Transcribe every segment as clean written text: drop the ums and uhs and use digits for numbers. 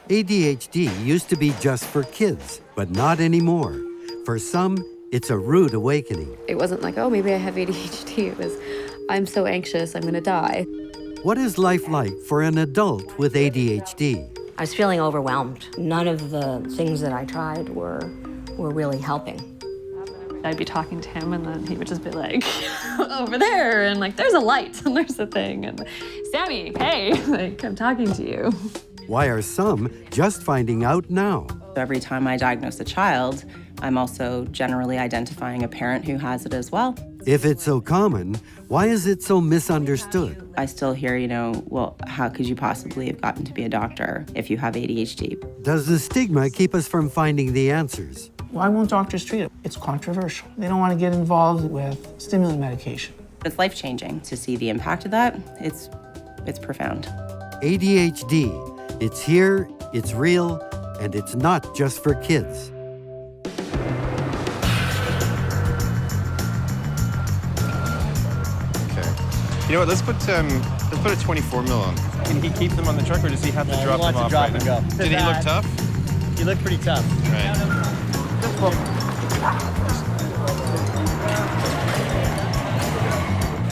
ADHD used to be just for kids, but not anymore. For some, it's a rude awakening. It wasn't like, oh, maybe I have ADHD. It was, I'm so anxious, I'm gonna die. What is life like for an adult with ADHD? I was feeling overwhelmed. None of the things that I tried were really helping. I'd be talking to him and then he would just be like, over there, and like, there's a light and there's a thing, and Sammy, hey, like, I'm talking to you. Why are some just finding out now? Every time I diagnose a child, I'm also generally identifying a parent who has it as well. If it's so common, why is it so misunderstood? I still hear, well, how could you possibly have gotten to be a doctor if you have ADHD? Does the stigma keep us from finding the answers? Why won't doctors treat it? It's controversial. They don't want to get involved with stimulant medication. It's life-changing to see the impact of that. It's profound. ADHD, it's here, it's real, and it's not just for kids. You know what? Let's put a 24 mil on. Can he keep them on the truck, or does he have to drop them off right now? Did he look tough? He looked pretty tough. Right.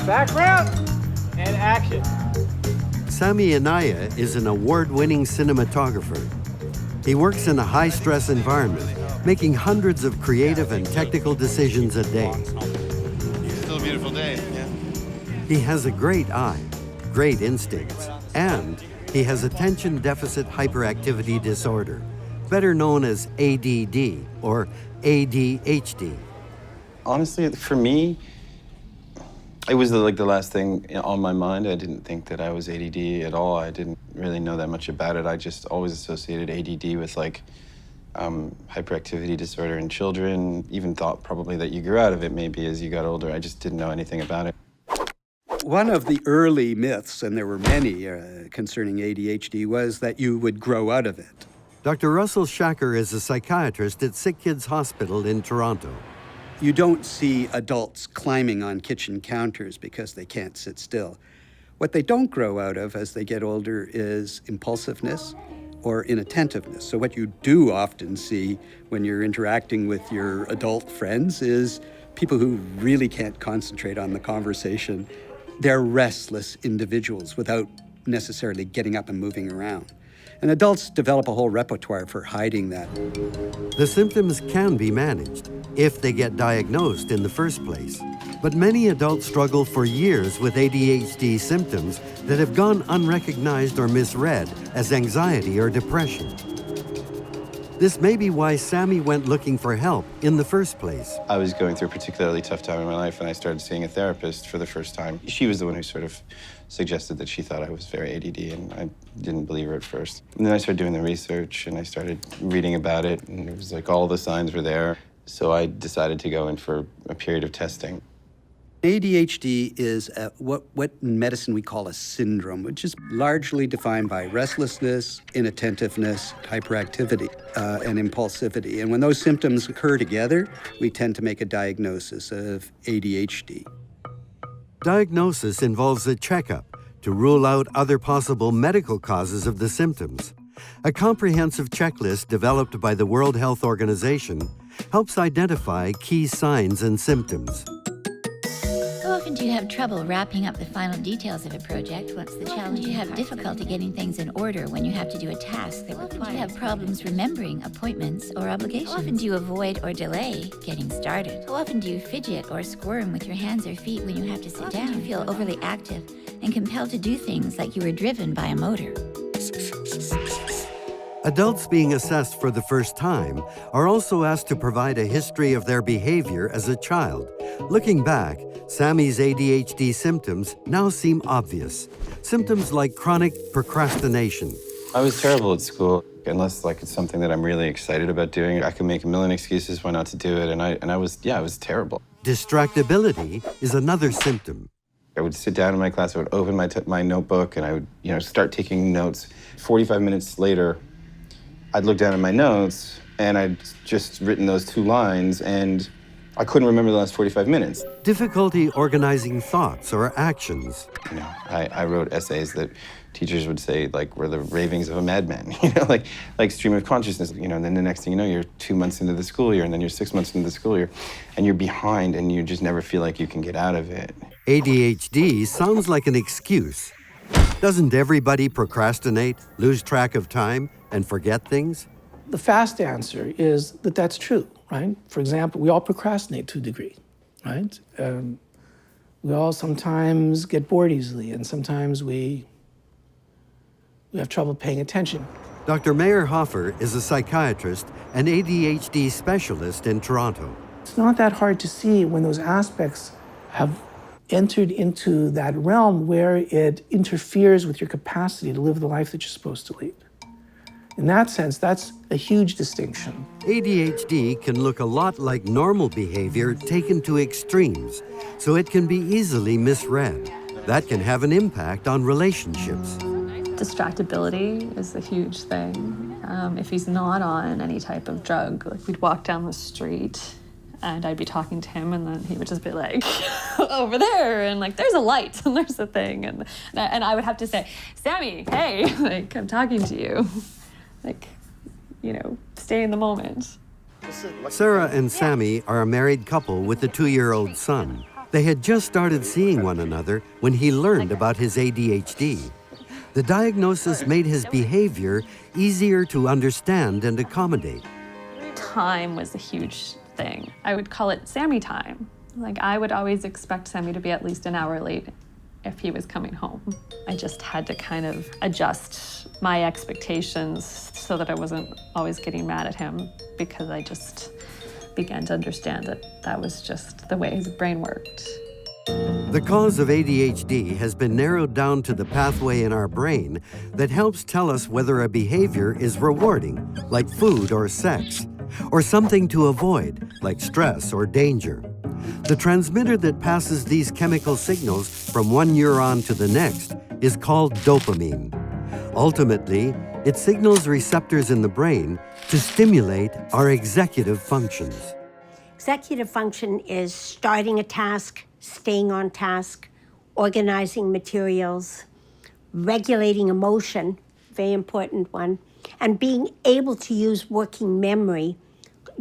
Background and action. Sami Anaya is an award-winning cinematographer. He works in a high-stress environment, making hundreds of creative and technical decisions a day. Still a beautiful day, yeah. He has a great eye, great instincts, and he has attention deficit hyperactivity disorder, better known as ADD or ADHD. Honestly, for me, it was the last thing on my mind. I didn't think that I was ADD at all. I didn't really know that much about it. I just always associated ADD with hyperactivity disorder in children. Even thought probably that you grew out of it maybe as you got older. I just didn't know anything about it. One of the early myths, and there were many concerning ADHD, was that you would grow out of it. Dr. Russell Shacker is a psychiatrist at Sick Kids Hospital in Toronto. You don't see adults climbing on kitchen counters because they can't sit still. What they don't grow out of as they get older is impulsiveness or inattentiveness. So what you do often see when you're interacting with your adult friends is people who really can't concentrate on the conversation. They're restless individuals without necessarily getting up and moving around. And adults develop a whole repertoire for hiding that. The symptoms can be managed if they get diagnosed in the first place. But many adults struggle for years with ADHD symptoms that have gone unrecognized or misread as anxiety or depression. This may be why Sami went looking for help in the first place. I was going through a particularly tough time in my life, and I started seeing a therapist for the first time. She was the one who sort of suggested that she thought I was very ADD, and I didn't believe her at first. And then I started doing the research, and I started reading about it, and it was like all the signs were there. So I decided to go in for a period of testing. ADHD is what in medicine we call a syndrome, which is largely defined by restlessness, inattentiveness, hyperactivity, and impulsivity. And when those symptoms occur together, we tend to make a diagnosis of ADHD. Diagnosis involves a checkup to rule out other possible medical causes of the symptoms. A comprehensive checklist developed by the World Health Organization helps identify key signs and symptoms. How often do you have trouble wrapping up the final details of a project? What's the challenge? Do you have difficulty getting things in order when you have to do a task that requires? Do you have problems remembering appointments or obligations? How often do you avoid or delay getting started? How often do you fidget or squirm with your hands or feet when you have to sit down? Do you feel overly active and compelled to do things like you were driven by a motor? Adults being assessed for the first time are also asked to provide a history of their behavior as a child. Looking back, Sami's ADHD symptoms now seem obvious. Symptoms like chronic procrastination. I was terrible at school. Unless it's something that I'm really excited about doing, I can make a million excuses why not to do it, and I was terrible. Distractibility is another symptom. I would sit down in my class, I would open my notebook, and I would start taking notes. 45 minutes later, I'd look down at my notes, and I'd just written those 2 lines, and I couldn't remember the last 45 minutes. Difficulty organizing thoughts or actions. I wrote essays that teachers would say, like, we're the ravings of a madman, you know, like stream of consciousness, you know, and then the next thing you know, you're 2 months into the school year, and then you're 6 months into the school year, and you're behind, and you just never feel like you can get out of it. ADHD sounds like an excuse. Doesn't everybody procrastinate, lose track of time, and forget things? The fast answer is that that's true, right? For example, we all procrastinate to a degree, right? We all sometimes get bored easily, and sometimes we have trouble paying attention. Dr. Mayer Hoffer is a psychiatrist and ADHD specialist in Toronto. It's not that hard to see when those aspects have entered into that realm where it interferes with your capacity to live the life that you're supposed to lead. In that sense, that's a huge distinction. ADHD can look a lot like normal behavior taken to extremes, so it can be easily misread. That can have an impact on relationships. Distractibility is a huge thing. If he's not on any type of drug, like we'd walk down the street and I'd be talking to him, and then he would just be like, over there, and like, there's a light, and there's a thing, and I would have to say, Sammy, hey, like, I'm talking to you. Like, you know, stay in the moment. Sarah and Sammy are a married couple with a 2-year-old son. They had just started seeing one another when he learned about his ADHD. The diagnosis made his behavior easier to understand and accommodate. Time was a huge thing. I would call it Sammy time. Like, I would always expect Sammy to be at least an hour late if he was coming home. I just had to kind of adjust my expectations so that I wasn't always getting mad at him, because I just began to understand that that was just the way his brain worked. The cause of ADHD has been narrowed down to the pathway in our brain that helps tell us whether a behavior is rewarding, like food or sex, or something to avoid, like stress or danger. The transmitter that passes these chemical signals from one neuron to the next is called dopamine. Ultimately, it signals receptors in the brain to stimulate our executive functions. Executive function is starting a task, staying on task, organizing materials, regulating emotion, very important one, and being able to use working memory,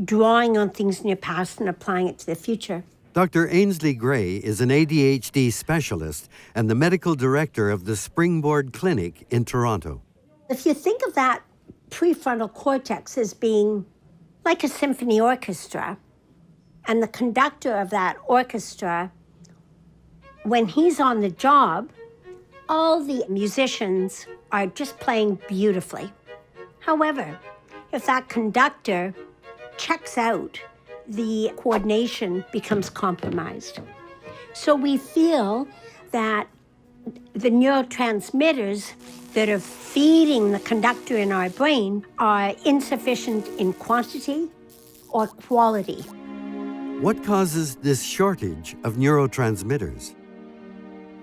drawing on things in your past and applying it to the future. Dr. Ainsley Gray is an ADHD specialist and the medical director of the Springboard Clinic in Toronto. If you think of that prefrontal cortex as being like a symphony orchestra, and the conductor of that orchestra, when he's on the job, all the musicians are just playing beautifully. However, if that conductor checks out, the coordination becomes compromised. So we feel that the neurotransmitters that are feeding the conductor in our brain are insufficient in quantity or quality. What causes this shortage of neurotransmitters?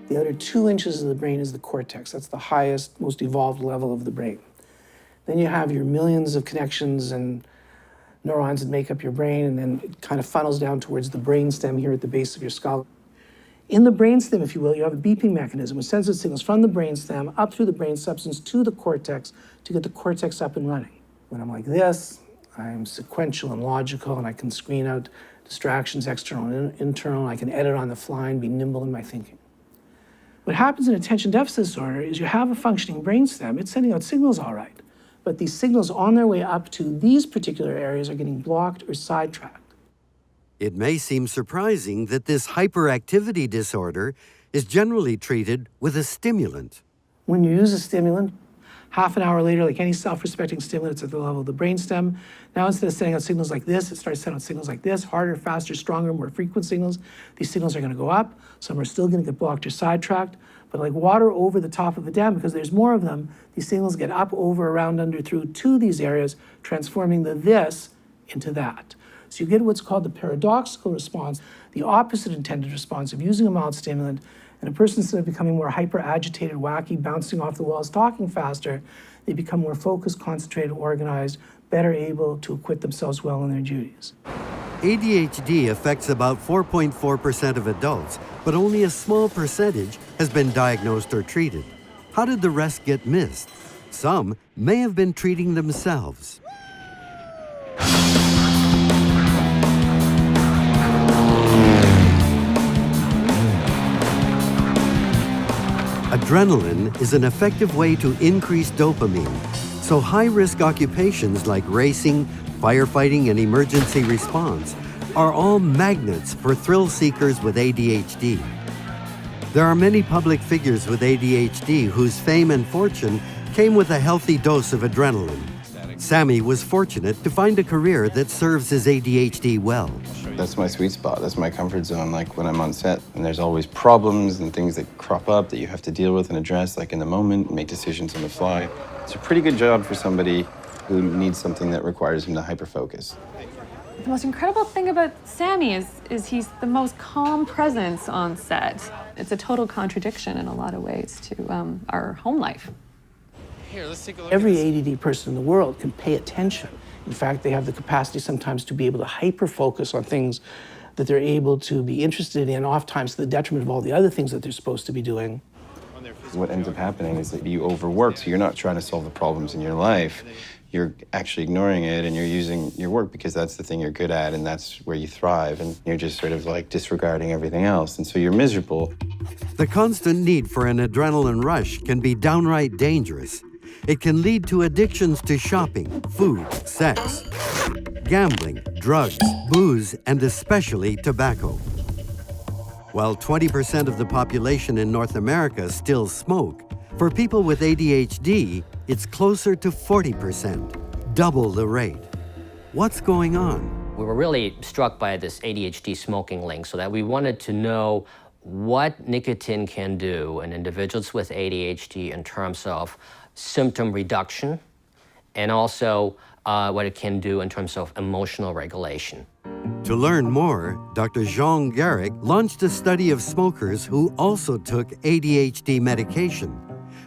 The outer 2 inches of the brain is the cortex. That's the highest, most evolved level of the brain. Then you have your millions of connections and neurons that make up your brain, and then it kind of funnels down towards the brainstem here at the base of your skull. In the brainstem, if you will, you have a beeping mechanism which sends its signals from the brainstem up through the brain substance to the cortex to get the cortex up and running. When I'm like this, I'm sequential and logical, and I can screen out distractions, external and internal, and I can edit on the fly and be nimble in my thinking. What happens in attention deficit disorder is you have a functioning brainstem, it's sending out signals all right, but these signals on their way up to these particular areas are getting blocked or sidetracked. It may seem surprising that this hyperactivity disorder is generally treated with a stimulant. When you use a stimulant, half an hour later, like any self-respecting stimulant, it's at the level of the brainstem. Now instead of sending out signals like this, it starts sending out signals like this, harder, faster, stronger, more frequent signals. These signals are gonna go up. Some are still gonna get blocked or sidetracked, but like water over the top of a dam, because there's more of them, these signals get up, over, around, under, through to these areas, transforming the this into that. So you get what's called the paradoxical response, the opposite intended response of using a mild stimulant, and a person, instead of becoming more hyper-agitated, wacky, bouncing off the walls, talking faster, they become more focused, concentrated, organized, better able to acquit themselves well in their duties. ADHD affects about 4.4% of adults, but only a small percentage has been diagnosed or treated. How did the rest get missed? Some may have been treating themselves. Adrenaline is an effective way to increase dopamine, so high-risk occupations like racing, firefighting, and emergency response are all magnets for thrill seekers with ADHD. There are many public figures with ADHD whose fame and fortune came with a healthy dose of adrenaline. Sammy was fortunate to find a career that serves his ADHD well. That's my sweet spot. That's my comfort zone, like when I'm on set. And there's always problems and things that crop up that you have to deal with and address, like in the moment, and make decisions on the fly. It's a pretty good job for somebody who needs something that requires him to hyper-focus. The most incredible thing about Sammy is he's the most calm presence on set. It's a total contradiction in a lot of ways to our home life. Here, let's take a look. Every ADD person in the world can pay attention. In fact, they have the capacity sometimes to be able to hyper-focus on things that they're able to be interested in, oftentimes to the detriment of all the other things that they're supposed to be doing. What ends up happening is that you overwork, so you're not trying to solve the problems in your life. You're actually ignoring it, and you're using your work because that's the thing you're good at, and that's where you thrive, and you're just sort of like disregarding everything else, and so you're miserable. The constant need for an adrenaline rush can be downright dangerous. It can lead to addictions to shopping, food, sex, gambling, drugs, booze, and especially tobacco. While 20% of the population in North America still smoke, for people with ADHD, it's closer to 40%, double the rate. What's going on? We were really struck by this ADHD smoking link, so that we wanted to know what nicotine can do in individuals with ADHD in terms of symptom reduction, and also what it can do in terms of emotional regulation. To learn more, Dr. Jean Garrick launched a study of smokers who also took ADHD medication.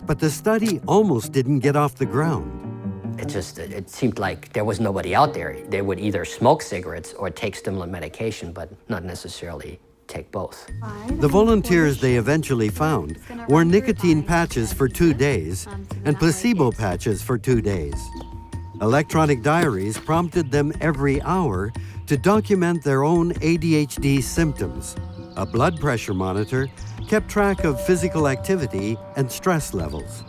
But the study almost didn't get off the ground. It seemed like there was nobody out there. They would either smoke cigarettes or take stimulant medication, but not necessarily take both. The volunteers they eventually found wore nicotine patches for 2 days and placebo patches for 2 days. Electronic diaries prompted them every hour to document their own ADHD symptoms. A blood pressure monitor kept track of physical activity and stress levels.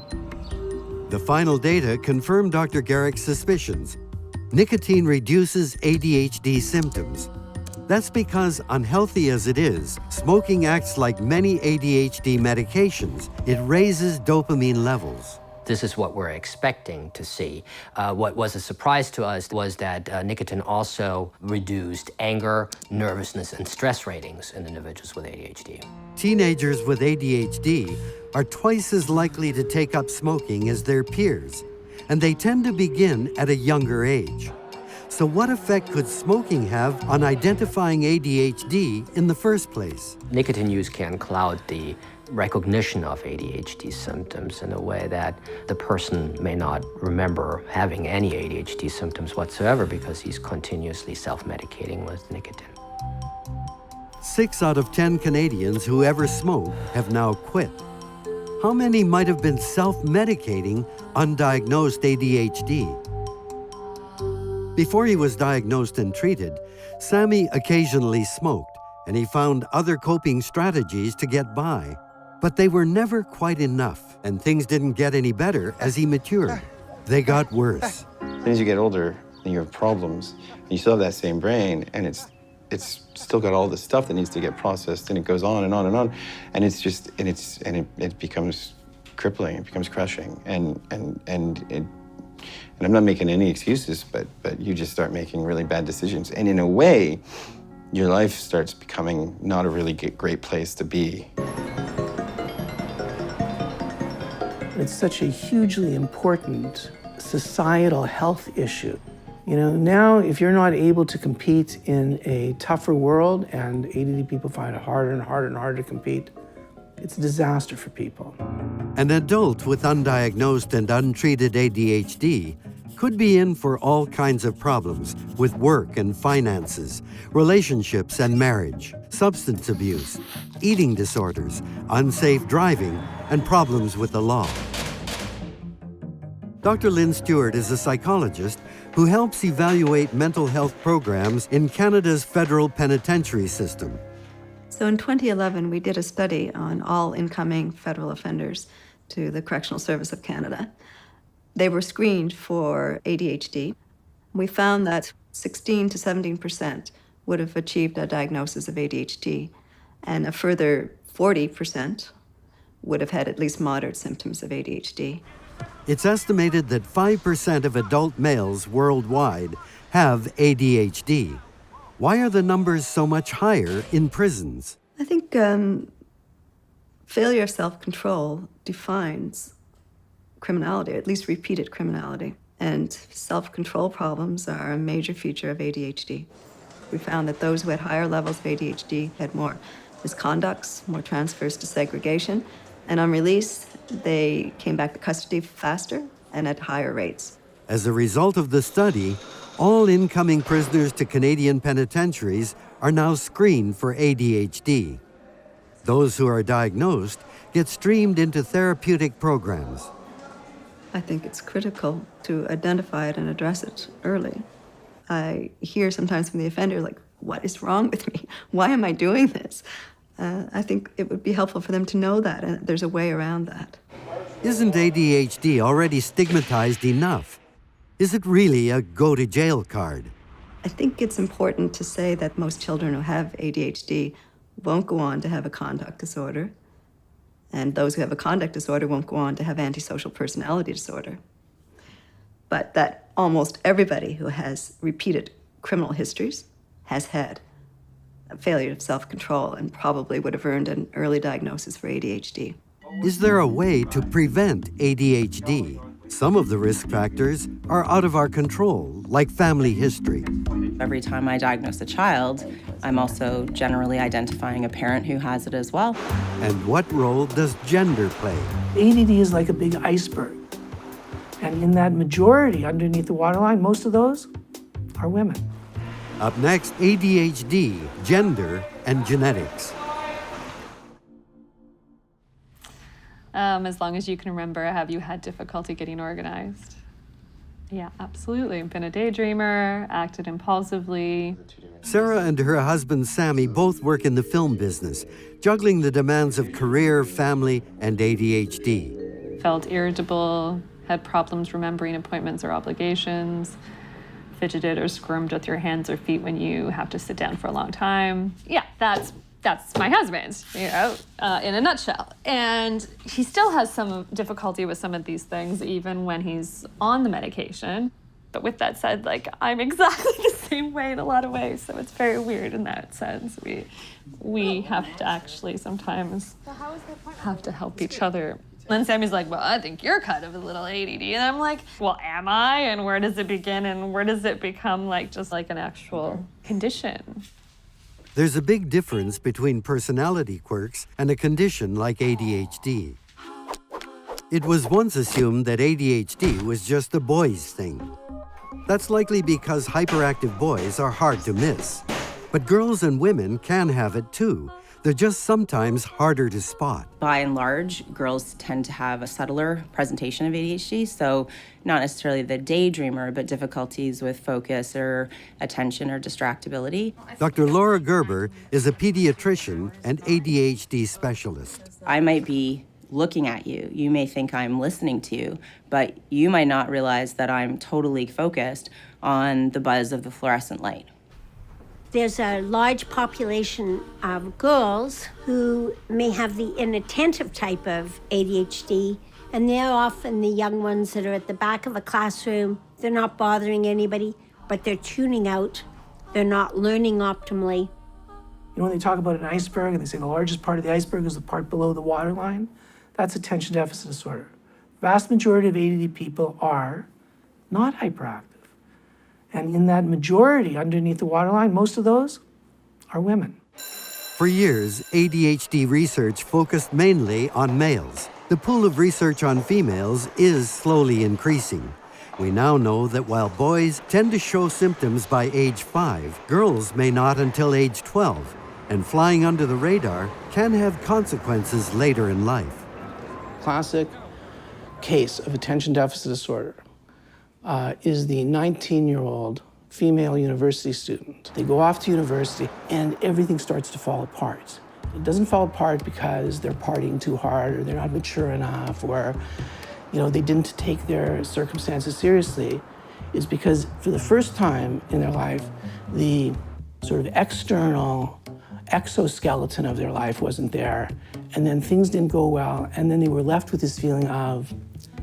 The final data confirmed Dr. Garrick's suspicions. Nicotine reduces ADHD symptoms. That's because, unhealthy as it is, smoking acts like many ADHD medications. It raises dopamine levels. This is what we're expecting to see. What was a surprise to us was that nicotine also reduced anger, nervousness, and stress ratings in individuals with ADHD. Teenagers with ADHD are twice as likely to take up smoking as their peers, and they tend to begin at a younger age. So what effect could smoking have on identifying ADHD in the first place? Nicotine use can cloud the recognition of ADHD symptoms in a way that the person may not remember having any ADHD symptoms whatsoever because he's continuously self-medicating with nicotine. 6 out of 10 Canadians who ever smoked have now quit. How many might have been self-medicating undiagnosed ADHD? Before he was diagnosed and treated, Sammy occasionally smoked, and he found other coping strategies to get by. But they were never quite enough, and things didn't get any better as he matured. They got worse. As you get older and you have problems, and you still have that same brain, and it's still got all this stuff that needs to get processed, and it goes on and on and on, and it becomes crippling, it becomes crushing, and I'm not making any excuses, but you just start making really bad decisions, and in a way, your life starts becoming not a really great place to be. It's such a hugely important societal health issue. You know, now if you're not able to compete in a tougher world, and ADD people find it harder and harder and harder to compete, it's a disaster for people. An adult with undiagnosed and untreated ADHD could be in for all kinds of problems with work and finances, relationships and marriage, substance abuse, eating disorders, unsafe driving, and problems with the law. Dr. Lynn Stewart is a psychologist who helps evaluate mental health programs in Canada's federal penitentiary system. So in 2011, we did a study on all incoming federal offenders to the Correctional Service of Canada. They were screened for ADHD. We found that 16 to 17% would have achieved a diagnosis of ADHD, and a further 40% would have had at least moderate symptoms of ADHD. It's estimated that 5% of adult males worldwide have ADHD. Why are the numbers so much higher in prisons? I think failure of self-control defines criminality, at least repeated criminality. And self-control problems are a major feature of ADHD. We found that those who had higher levels of ADHD had more misconducts, more transfers to segregation, and on release, they came back to custody faster and at higher rates. As a result of the study, all incoming prisoners to Canadian penitentiaries are now screened for ADHD. Those who are diagnosed get streamed into therapeutic programs. I think it's critical to identify it and address it early. I hear sometimes from the offender, like, what is wrong with me? Why am I doing this? I think it would be helpful for them to know that, and there's a way around that. Isn't ADHD already stigmatized enough? Is it really a go-to-jail card? I think it's important to say that most children who have ADHD won't go on to have a conduct disorder, and those who have a conduct disorder won't go on to have antisocial personality disorder. But that almost everybody who has repeated criminal histories has had a failure of self-control and probably would have earned an early diagnosis for ADHD. Is there a way to prevent ADHD? Some of the risk factors are out of our control, like family history. Every time I diagnose a child, I'm also generally identifying a parent who has it as well. And what role does gender play? ADD is like a big iceberg. And in that majority underneath the waterline, most of those are women. Up next, ADHD, gender, and genetics. As long as you can remember, have you had difficulty getting organized? Yeah, absolutely. Been a daydreamer, acted impulsively. Sarah and her husband Sammy both work in the film business, juggling the demands of career, family, and ADHD. Felt irritable, had problems remembering appointments or obligations, fidgeted or squirmed with your hands or feet when you have to sit down for a long time. Yeah, that's my husband, you know, in a nutshell. And he still has some difficulty with some of these things, even when he's on the medication. But with that said, like, I'm exactly the same way in a lot of ways, so it's very weird in that sense. We have to actually sometimes have to help each other. And Sammy's like, well, I think you're kind of a little ADD. And I'm like, well, am I? And where does it begin? And where does it become like just like an actual condition? There's a big difference between personality quirks and a condition like ADHD. It was once assumed that ADHD was just a boys' thing. That's likely because hyperactive boys are hard to miss. But girls and women can have it too. They're just sometimes harder to spot. By and large, girls tend to have a subtler presentation of ADHD, so not necessarily the daydreamer, but difficulties with focus or attention or distractibility. Dr. Laura Gerber is a pediatrician and ADHD specialist. I might be looking at you. You may think I'm listening to you, but you might not realize that I'm totally focused on the buzz of the fluorescent light. There's a large population of girls who may have the inattentive type of ADHD, and they're often the young ones that are at the back of a classroom. They're not bothering anybody, but they're tuning out. They're not learning optimally. You know, when they talk about an iceberg and they say the largest part of the iceberg is the part below the waterline, that's attention deficit disorder. Vast majority of ADD people are not hyperactive. And in that majority underneath the waterline, most of those are women. For years, ADHD research focused mainly on males. The pool of research on females is slowly increasing. We now know that while boys tend to show symptoms by age 5, girls may not until age 12, and flying under the radar can have consequences later in life. Classic case of attention deficit disorder is the 19-year-old female university student. They go off to university and everything starts to fall apart. It doesn't fall apart because they're partying too hard or they're not mature enough or they didn't take their circumstances seriously. It's because for the first time in their life, the sort of external exoskeleton of their life wasn't there, and then things didn't go well, and then they were left with this feeling of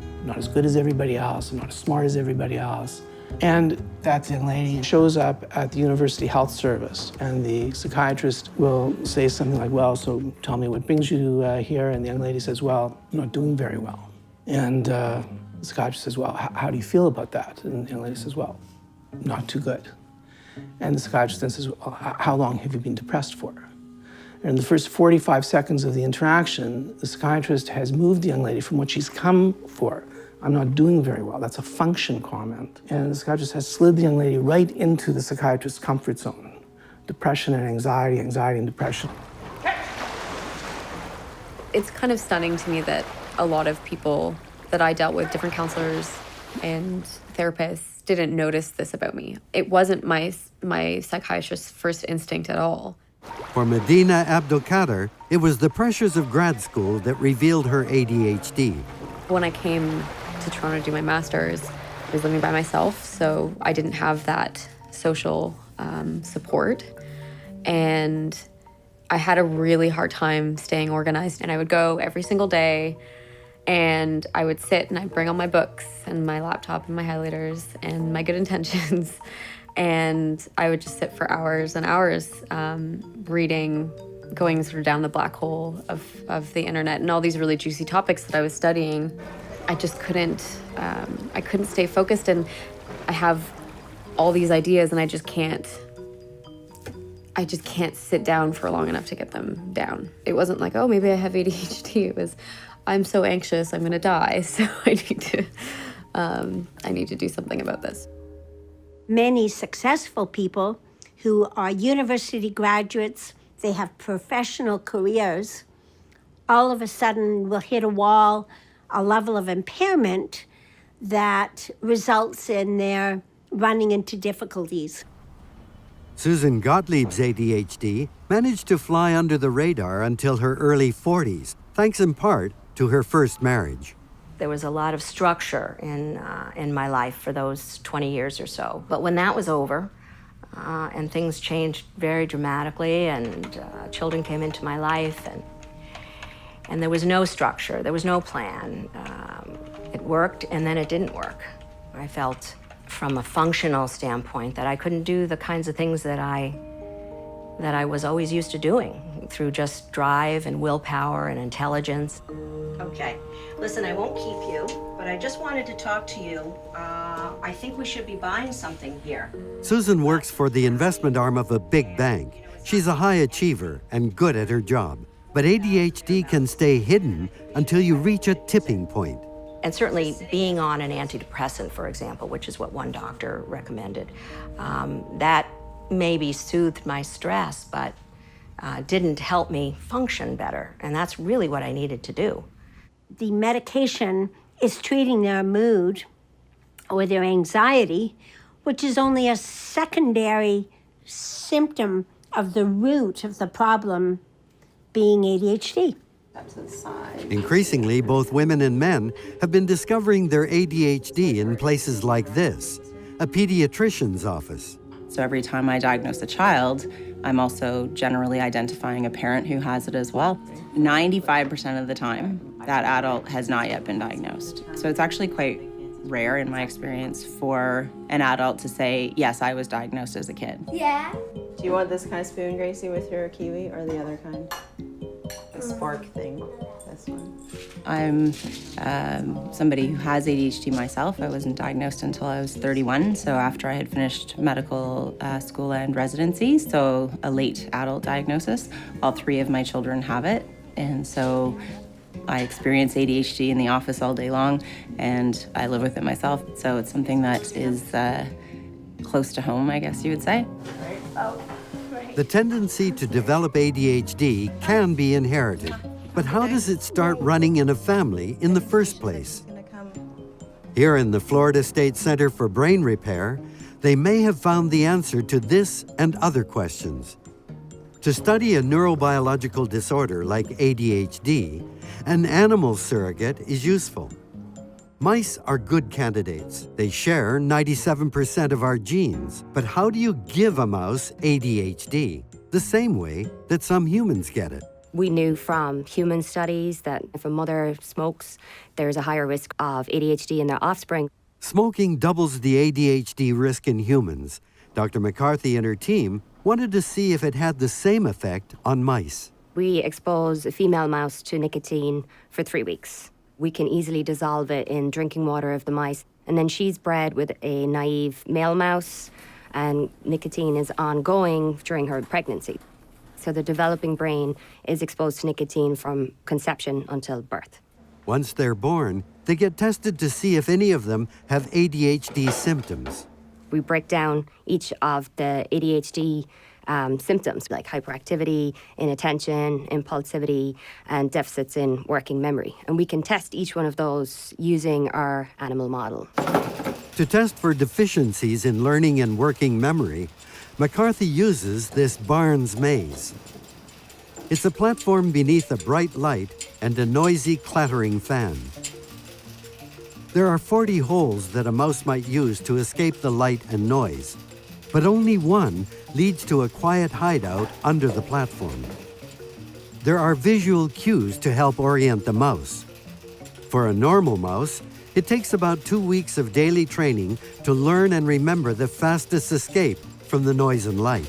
I'm not as good as everybody else, I'm not as smart as everybody else. And that young lady shows up at the University Health Service, and the psychiatrist will say something like, well, so tell me what brings you here, and the young lady says, well, I'm not doing very well. And the psychiatrist says, well, how do you feel about that? And the young lady says, well, not too good. And the psychiatrist then says, well, how long have you been depressed for? And in the first 45 seconds of the interaction, the psychiatrist has moved the young lady from what she's come for. I'm not doing very well. That's a function comment. And the psychiatrist has slid the young lady right into the psychiatrist's comfort zone. Depression and anxiety, anxiety and depression. It's kind of stunning to me that a lot of people that I dealt with, different counselors and therapists, didn't notice this about me. It wasn't my psychiatrist's first instinct at all. For Medina Abdelkader, it was the pressures of grad school that revealed her ADHD. When I came to Toronto to do my master's, I was living by myself, so I didn't have that social support. And I had a really hard time staying organized. And I would go every single day, and I would sit and I'd bring all my books and my laptop and my highlighters and my good intentions. And I would just sit for hours and hours reading, going sort of down the black hole of the internet and all these really juicy topics that I was studying. I just couldn't, I couldn't stay focused, and I have all these ideas and I just can't sit down for long enough to get them down. It wasn't like, oh, maybe I have ADHD. It was, I'm so anxious, I'm gonna die, so I need to do something about this. Many successful people who are university graduates, they have professional careers, all of a sudden will hit a wall, a level of impairment that results in their running into difficulties. Susan Gottlieb's ADHD managed to fly under the radar until her early 40s, thanks in part to her first marriage. There was a lot of structure in my life for those 20 years or so. But when that was over, and things changed very dramatically, and children came into my life, and there was no structure, there was no plan. It worked, and then it didn't work. I felt from a functional standpoint that I couldn't do the kinds of things that I was always used to doing through just drive and willpower and intelligence. Okay, listen, I won't keep you, but I just wanted to talk to you. I think we should be buying something here. Susan works for the investment arm of a big bank. She's a high achiever and good at her job. But ADHD can stay hidden until you reach a tipping point. And certainly being on an antidepressant, for example, which is what one doctor recommended, that maybe soothed my stress, but didn't help me function better. And that's really what I needed to do. The medication is treating their mood or their anxiety, which is only a secondary symptom of the root of the problem being ADHD. Increasingly, both women and men have been discovering their ADHD in places like this, a pediatrician's office. So every time I diagnose a child, I'm also generally identifying a parent who has it as well. 95% of the time, that adult has not yet been diagnosed. So it's actually quite rare in my experience for an adult to say, yes, I was diagnosed as a kid. Yeah. Do you want this kind of spoon, Gracie, with your kiwi, or the other kind? The spork thing, this one. I'm somebody who has ADHD myself. I wasn't diagnosed until I was 31, so after I had finished medical school and residency, so a late adult diagnosis. All three of my children have it, and so I experience ADHD in the office all day long, and I live with it myself, so it's something that is close to home, I guess you would say. The tendency to develop ADHD can be inherited. But how does it start running in a family in the first place? Here in the Florida State Center for Brain Repair, they may have found the answer to this and other questions. To study a neurobiological disorder like ADHD, an animal surrogate is useful. Mice are good candidates. They share 97% of our genes. But how do you give a mouse ADHD? The same way that some humans get it. We knew from human studies that if a mother smokes, there's a higher risk of ADHD in their offspring. Smoking doubles the ADHD risk in humans. Dr. McCarthy and her team wanted to see if it had the same effect on mice. We expose a female mouse to nicotine for 3 weeks. We can easily dissolve it in drinking water of the mice. And then she's bred with a naive male mouse, and nicotine is ongoing during her pregnancy. So the developing brain is exposed to nicotine from conception until birth. Once they're born, they get tested to see if any of them have ADHD symptoms. We break down each of the ADHD symptoms like hyperactivity, inattention, impulsivity, and deficits in working memory. And we can test each one of those using our animal model. To test for deficiencies in learning and working memory, McCarthy uses this Barnes maze. It's a platform beneath a bright light and a noisy, clattering fan. There are 40 holes that a mouse might use to escape the light and noise, but only one leads to a quiet hideout under the platform. There are visual cues to help orient the mouse. For a normal mouse, it takes about 2 weeks of daily training to learn and remember the fastest escape from the noise and light.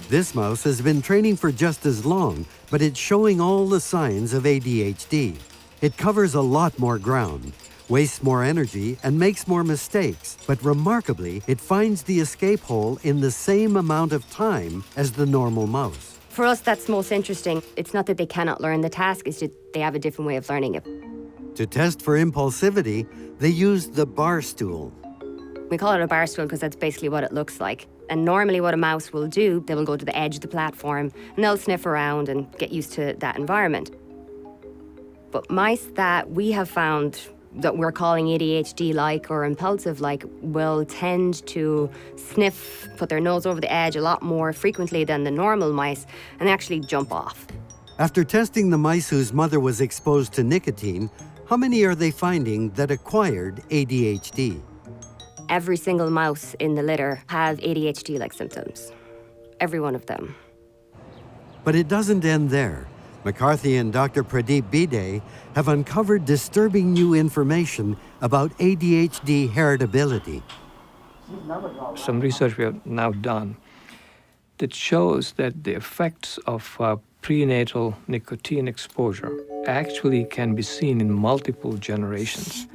This mouse has been training for just as long, but it's showing all the signs of ADHD. It covers a lot more ground, wastes more energy, and makes more mistakes. But remarkably, it finds the escape hole in the same amount of time as the normal mouse. For us, that's most interesting. It's not that they cannot learn the task, it's just they have a different way of learning it. To test for impulsivity, they used the bar stool. We call it a bar stool because that's basically what it looks like. And normally what a mouse will do, they will go to the edge of the platform and they'll sniff around and get used to that environment. But mice that we have found that we're calling ADHD-like or impulsive-like will tend to sniff, put their nose over the edge a lot more frequently than the normal mice and actually jump off. After testing the mice whose mother was exposed to nicotine, how many are they finding that acquired ADHD? Every single mouse in the litter have ADHD-like symptoms. Every one of them. But it doesn't end there. McCarthy and Dr. Pradeep Bide have uncovered disturbing new information about ADHD heritability. Some research we have now done that shows that the effects of prenatal nicotine exposure actually can be seen in multiple generations.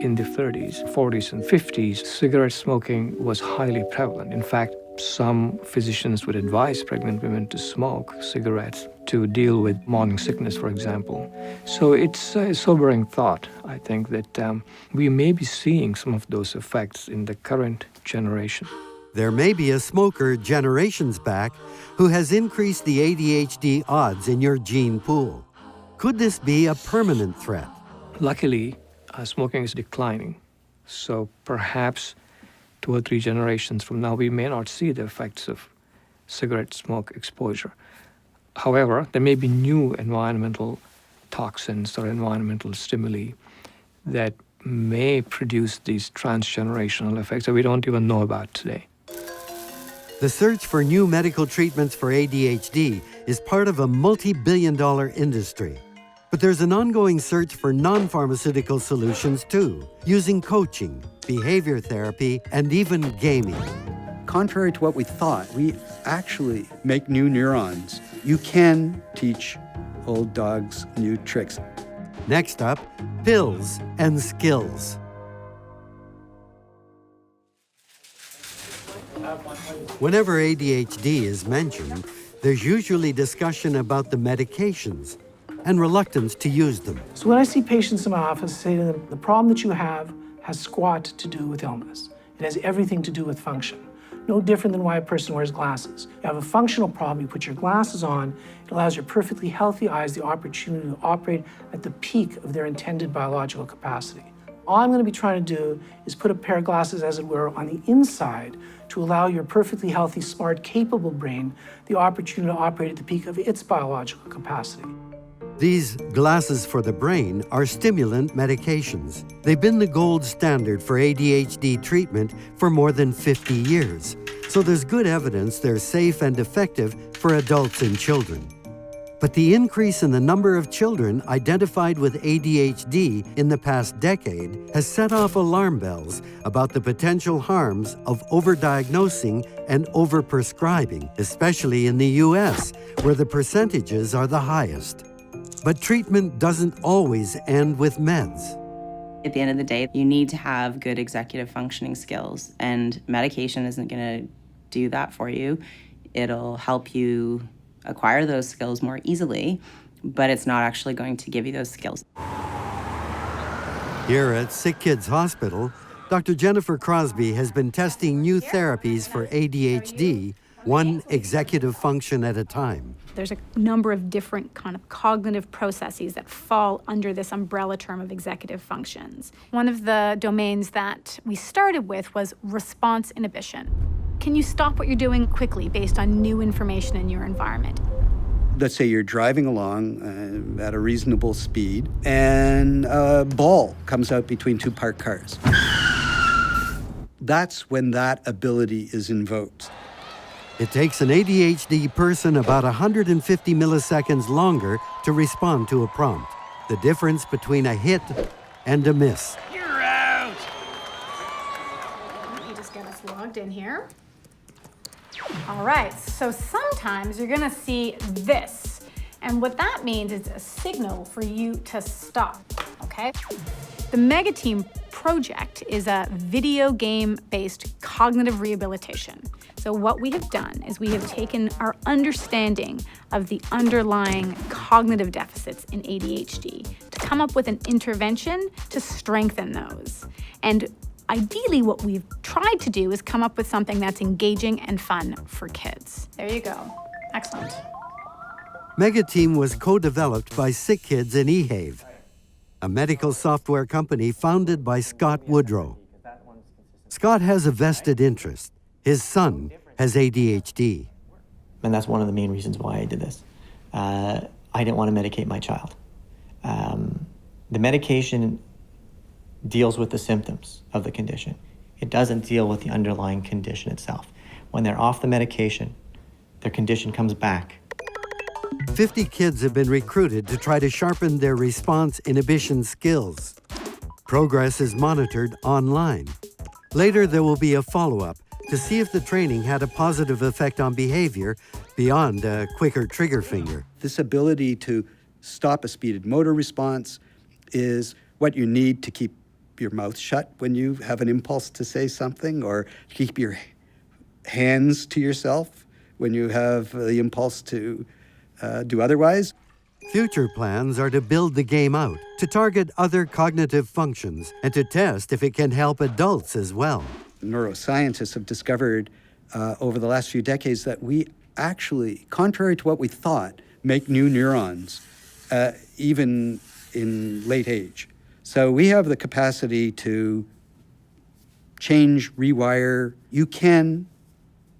In the 30s, 40s, and 50s, cigarette smoking was highly prevalent. In fact, some physicians would advise pregnant women to smoke cigarettes to deal with morning sickness, for example. So it's a sobering thought, I think, that we may be seeing some of those effects in the current generation. There may be a smoker generations back who has increased the ADHD odds in your gene pool. Could this be a permanent threat? Luckily, smoking is declining. So perhaps 2 or 3 generations from now, we may not see the effects of cigarette smoke exposure. However, there may be new environmental toxins or environmental stimuli that may produce these transgenerational effects that we don't even know about today. The search for new medical treatments for ADHD is part of a multi-billion-dollar industry. But there's an ongoing search for non-pharmaceutical solutions too, using coaching, behavior therapy, and even gaming. Contrary to what we thought, we actually make new neurons. You can teach old dogs new tricks. Next up, pills and skills. Whenever ADHD is mentioned, there's usually discussion about the medications and reluctance to use them. So when I see patients in my office, I say to them, the problem that you have has squat to do with illness. It has everything to do with function. No different than why a person wears glasses. You have a functional problem, you put your glasses on, it allows your perfectly healthy eyes the opportunity to operate at the peak of their intended biological capacity. All I'm going to be trying to do is put a pair of glasses, as it were, on the inside to allow your perfectly healthy, smart, capable brain the opportunity to operate at the peak of its biological capacity. These glasses for the brain are stimulant medications. They've been the gold standard for ADHD treatment for more than 50 years, so there's good evidence they're safe and effective for adults and children. But the increase in the number of children identified with ADHD in the past decade has set off alarm bells about the potential harms of overdiagnosing and overprescribing, especially in the US, where the percentages are the highest. But treatment doesn't always end with meds. At the end of the day, you need to have good executive functioning skills, and medication isn't going to do that for you. It'll help you acquire those skills more easily, but it's not actually going to give you those skills. Here at Sick Kids Hospital, Dr. Jennifer Crosby has been testing new therapies for ADHD, one executive function at a time. There's a number of different kind of cognitive processes that fall under this umbrella term of executive functions. One of the domains that we started with was response inhibition. Can you stop what you're doing quickly based on new information in your environment? Let's say you're driving along at a reasonable speed and a ball comes out between two parked cars. That's when that ability is invoked. It takes an ADHD person about 150 milliseconds longer to respond to a prompt. The difference between a hit and a miss. You're out! Let me just get us logged in here. All right, so sometimes you're gonna see this. And what that means is a signal for you to stop, okay? The Mega Team project is a video game-based cognitive rehabilitation. So what we have done is we have taken our understanding of the underlying cognitive deficits in ADHD to come up with an intervention to strengthen those. And ideally, what we've tried to do is come up with something that's engaging and fun for kids. There you go. Excellent. Mega Team was co-developed by Sick Kids and eHave, a medical software company founded by Scott Woodrow. Scott has a vested interest. His son has ADHD. And that's one of the main reasons why I did this. I didn't want to medicate my child. The medication deals with the symptoms of the condition. It doesn't deal with the underlying condition itself. When they're off the medication, their condition comes back. 50 kids have been recruited to try to sharpen their response inhibition skills. Progress is monitored online. Later, there will be a follow-up to see if the training had a positive effect on behavior beyond a quicker trigger finger. This ability to stop a speeded motor response is what you need to keep your mouth shut when you have an impulse to say something, or keep your hands to yourself when you have the impulse to do otherwise. Future plans are to build the game out, to target other cognitive functions, and to test if it can help adults as well. Neuroscientists have discovered over the last few decades that we actually, contrary to what we thought, make new neurons even in late age. So we have the capacity to change, rewire. You can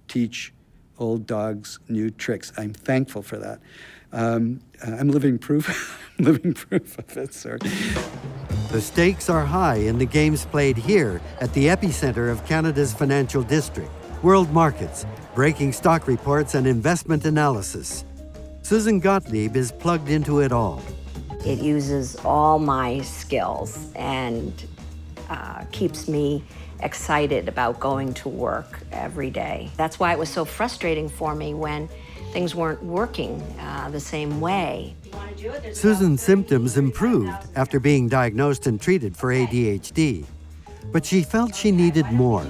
teach old dogs new tricks. I'm thankful for that. I'm living proof. living proof of it, sir. The stakes are high in the games played here at the epicenter of Canada's financial district. World markets, breaking stock reports, and investment analysis. Susan Gottlieb is plugged into it all. It uses all my skills and keeps me excited about going to work every day. That's why it was so frustrating for me when things weren't working the same way. Susan's symptoms improved after being diagnosed and treated for ADHD, but she felt she needed more.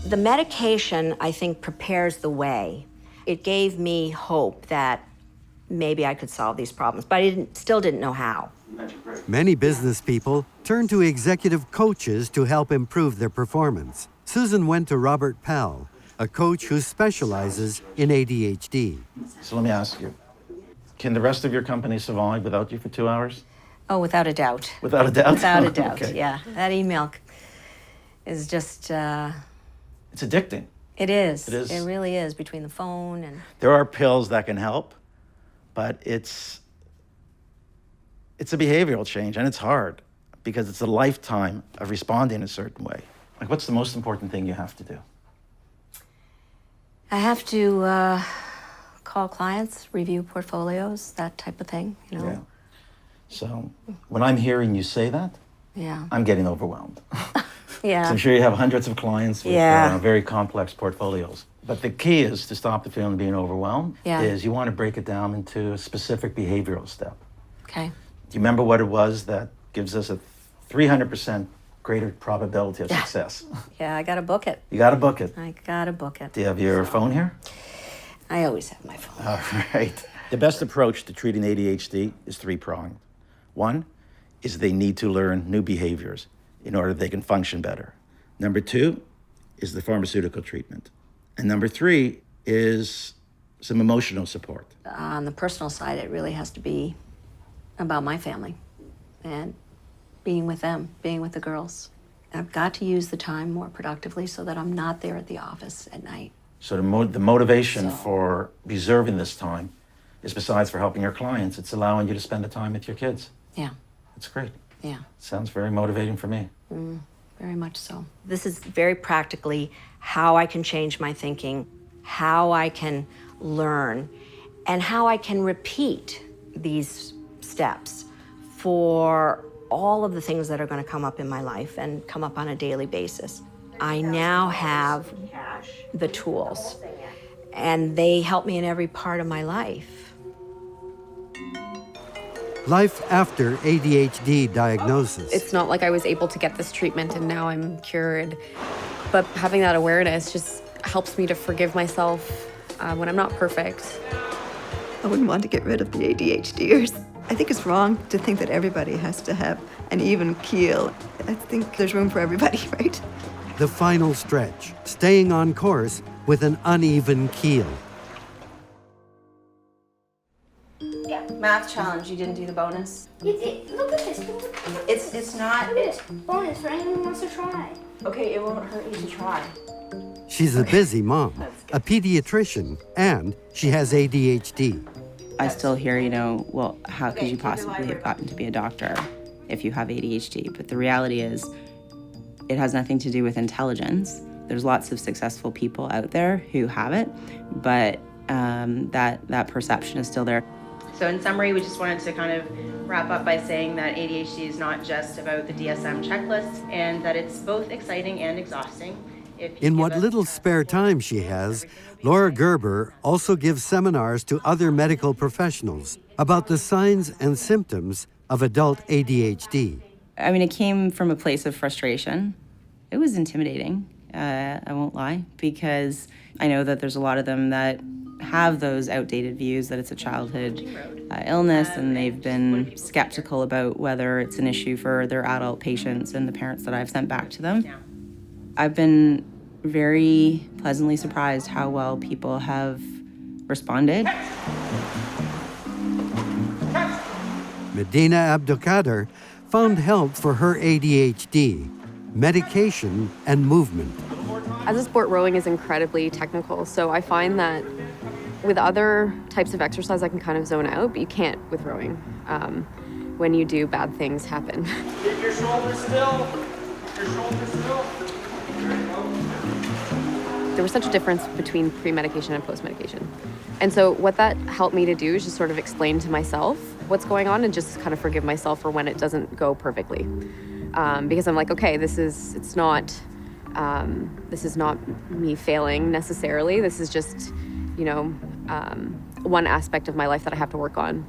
The medication, I think, prepares the way. It gave me hope that maybe I could solve these problems, but I still didn't know how. Many business people turn to executive coaches to help improve their performance. Susan went to Robert Pell, a coach who specializes in ADHD. So let me ask you, can the rest of your company survive without you for 2 hours? Oh, without a doubt. Without a doubt? Without a doubt, Okay. yeah. That email is just... It's addicting. It is. It is. It really is, between the phone and... There are pills that can help, but it's a behavioral change, and it's hard because it's a lifetime of responding a certain way. Like, what's the most important thing you have to do? I have to call clients, review portfolios, that type of thing, you know. Yeah. So when I'm hearing you say that, Yeah. I'm getting overwhelmed. Yeah. 'Cause I'm sure you have hundreds of clients with Yeah. very complex portfolios. But the key is to stop the feeling of being overwhelmed, Yeah. is you want to break it down into a specific behavioral step. Okay. Do you remember what it was that gives us a 300% greater probability of success? Yeah, I gotta book it. You got to book it. I gotta book it. Do you have your phone here? I always have my phone. All right. The best approach to treating ADHD is three-pronged. One is they need to learn new behaviors in order that they can function better. Number two is the pharmaceutical treatment. And number three is some emotional support. On the personal side, it really has to be about my family and being with them, being with the girls. I've got to use the time more productively so that I'm not there at the office at night. So the motivation for reserving this time is, besides for helping your clients, it's allowing you to spend the time with your kids. Yeah. That's great. Yeah. Sounds very motivating for me. Very much so. This is very practically how I can change my thinking, how I can learn, and how I can repeat these steps for all of the things that are going to come up in my life and come up on a daily basis. I now have the tools, and they help me in every part of my life. Life after ADHD diagnosis. It's not like I was able to get this treatment and now I'm cured, but having that awareness just helps me to forgive myself when I'm not perfect. I wouldn't want to get rid of the ADHDers. I think it's wrong to think that everybody has to have an even keel. I think there's room for everybody, right? The final stretch, staying on course with an uneven keel. Math challenge, you didn't do the bonus? Look at this. It's not. Look at this. Bonus for anyone who wants to try. Okay, it won't hurt you to try. She's a busy mom, a pediatrician, and she has ADHD. I still hear, well, how could you possibly have gotten to be a doctor if you have ADHD? But the reality is, it has nothing to do with intelligence. There's lots of successful people out there who have it, but that perception is still there. So in summary, we just wanted to kind of wrap up by saying that ADHD is not just about the DSM checklist, and that it's both exciting and exhausting. In what little spare time she has, Laura Gerber also gives seminars to other medical professionals about the signs and symptoms of adult ADHD. I mean, it came from a place of frustration. It was intimidating, I won't lie, because I know that there's a lot of them that have those outdated views that it's a childhood illness, and they've been skeptical about whether it's an issue for their adult patients and the parents that I've sent back to them. I've been very pleasantly surprised how well people have responded. Medina Abdelkader found help for her ADHD, medication and movement. As a sport, rowing is incredibly technical, so I find that with other types of exercise, I can kind of zone out, but you can't with rowing. When you do, bad things happen. Keep your shoulders still. Keep your shoulders still. There you go. There was such a difference between pre-medication and post-medication. And so what that helped me to do is just sort of explain to myself what's going on and just kind of forgive myself for when it doesn't go perfectly. Because I'm like, okay, this is not me failing necessarily. This is just, one aspect of my life that I have to work on.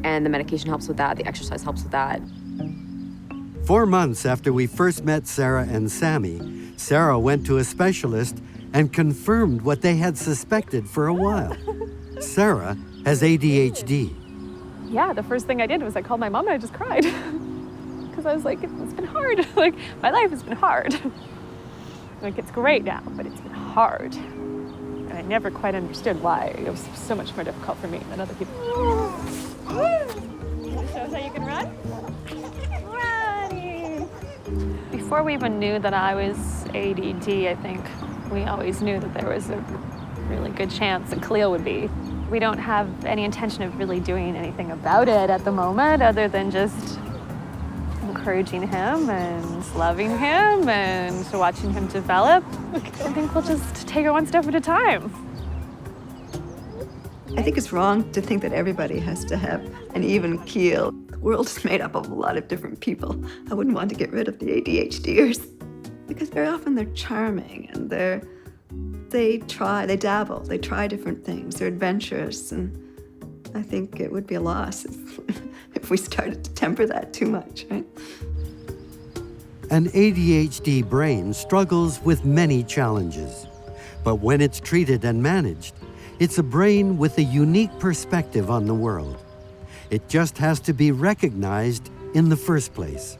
And the medication helps with that. The exercise helps with that. 4 months after we first met Sarah and Sammy, Sarah went to a specialist and confirmed what they had suspected for a while. Sarah has ADHD. Yeah, the first thing I did was I called my mom and I just cried. Because I was like, it's been hard. Like, my life has been hard. Like, it's great now, but it's been hard. And I never quite understood why. It was so much more difficult for me than other people. Show us how you can run? Running! Before we even knew that I was ADD, I think we always knew that there was a really good chance that Khalil would be. We don't have any intention of really doing anything about it at the moment, other than just encouraging him and loving him and watching him develop. I think we'll just take it one step at a time. I think it's wrong to think that everybody has to have an even keel. The world is made up of a lot of different people. I wouldn't want to get rid of the ADHDers because very often they're charming and they dabble, they try different things, they're adventurous, and I think it would be a loss if we started to temper that too much, right? An ADHD brain struggles with many challenges, but when it's treated and managed, it's a brain with a unique perspective on the world. It just has to be recognized in the first place.